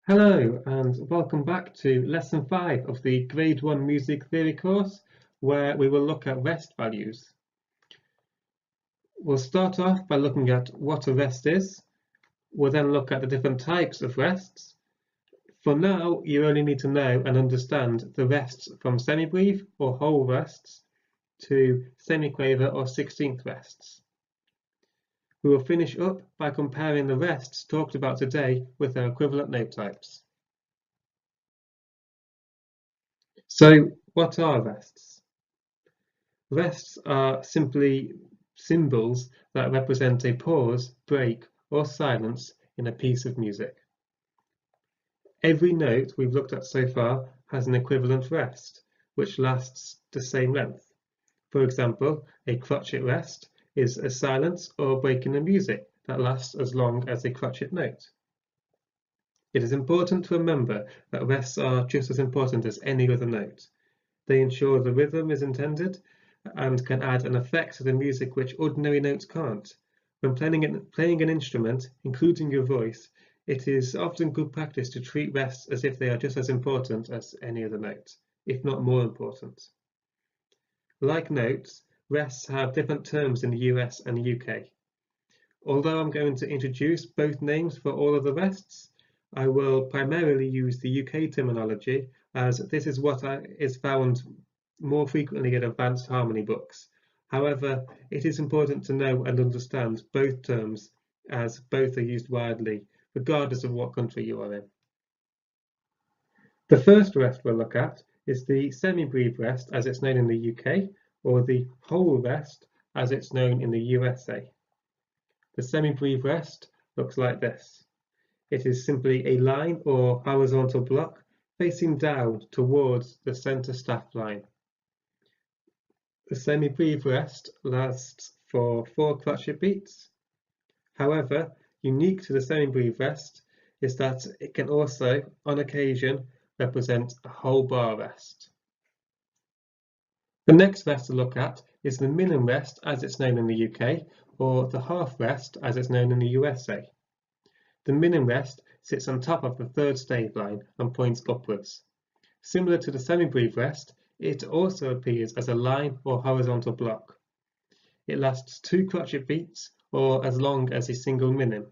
Hello and welcome back to Lesson 5 of the Grade 1 Music Theory course, where we will look at rest values. We'll start off by looking at what a rest is. We'll then look at the different types of rests. For now, you only need to know and understand the rests from semibreve or whole rests to semiquaver or 16th rests. We will finish up by comparing the rests talked about today with their equivalent note types. So, what are rests? Rests are simply symbols that represent a pause, break, or silence in a piece of music. Every note we've looked at so far has an equivalent rest, which lasts the same length. For example, a crotchet rest is a silence or break in the music that lasts as long as a crotchet note. It is important to remember that rests are just as important as any other note. They ensure the rhythm is intended and can add an effect to the music which ordinary notes can't. When playing an instrument, including your voice, it is often good practice to treat rests as if they are just as important as any other note, if not more important. Like notes, rests have different terms in the US and the UK. Although I'm going to introduce both names for all of the rests, I will primarily use the UK terminology as this is what is found more frequently in advanced harmony books. However, it is important to know and understand both terms as both are used widely, regardless of what country you are in. The first rest we'll look at is the semibreve rest as it's known in the UK, or the whole rest as it's known in the USA. The semibreve rest looks like this. It is simply a line or horizontal block facing down towards the center staff line. The semibreve rest lasts for 4 crotchet beats. However, unique to the semibreve rest is that it can also, on occasion, represent a whole bar rest. The next rest to look at is the minim rest as it's known in the UK, or the half rest as it's known in the USA. The minim rest sits on top of the third stave line and points upwards. Similar to the semibreve rest, it also appears as a line or horizontal block. It lasts 2 crotchet beats or as long as a single minim.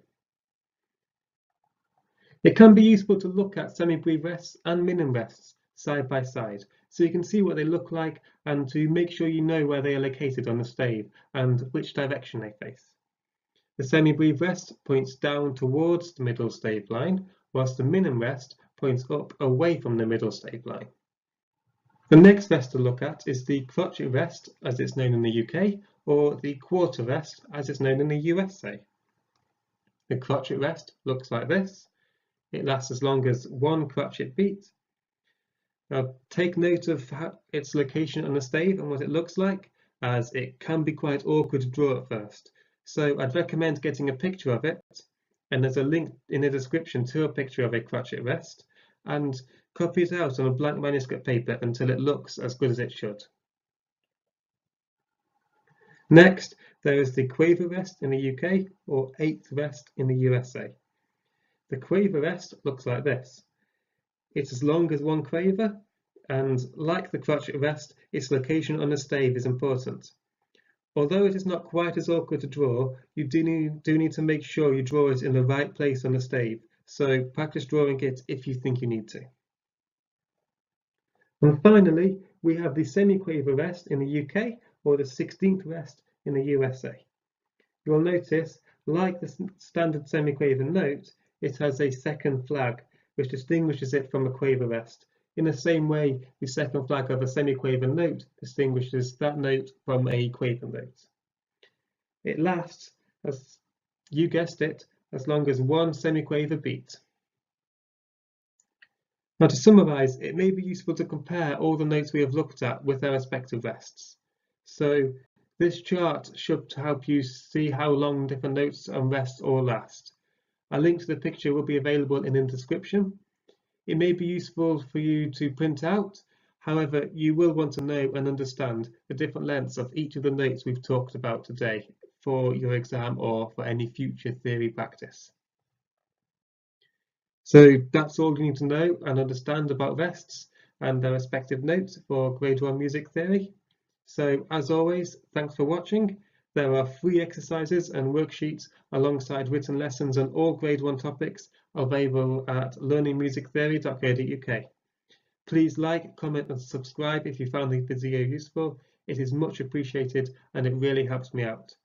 It can be useful to look at semibreve rests and minim rests side by side so you can see what they look like and to make sure you know where they are located on the stave and which direction they face. The semibreve rest points down towards the middle stave line, whilst the minim rest points up away from the middle stave line. The next rest to look at is the crotchet rest as it's known in the UK, or the quarter rest as it's known in the USA. The crotchet rest looks like this. It lasts as long as 1 crotchet beat. Now take note of its location on the stave and what it looks like, as it can be quite awkward to draw at first. So I'd recommend getting a picture of it, and there's a link in the description to a picture of a crotchet rest, and copy it out on a blank manuscript paper until it looks as good as it should. Next, there is the quaver rest in the UK, or 8th rest in the USA. The quaver rest looks like this. It's as long as 1 quaver, and like the crotchet rest, its location on the stave is important. Although it is not quite as awkward to draw, you do need to make sure you draw it in the right place on the stave, so practice drawing it if you think you need to. And finally, we have the semiquaver rest in the UK, or the 16th rest in the USA. You'll notice, like the standard semiquaver note, it has a second flag, which distinguishes it from a quaver rest. In the same way, the second flag of a semiquaver note distinguishes that note from a quaver note. It lasts, as you guessed it, as long as 1 semiquaver beat. Now to summarise, it may be useful to compare all the notes we have looked at with their respective rests. So this chart should help you see how long different notes and rests all last. A link to the picture will be available in the description. It may be useful for you to print out, however, you will want to know and understand the different lengths of each of the notes we've talked about today for your exam or for any future theory practice. So that's all you need to know and understand about rests and their respective notes for Grade 1 music theory. So as always, thanks for watching. There are free exercises and worksheets alongside written lessons on all Grade 1 topics available at learningmusictheory.co.uk. Please like, comment and subscribe if you found the video useful. It is much appreciated and it really helps me out.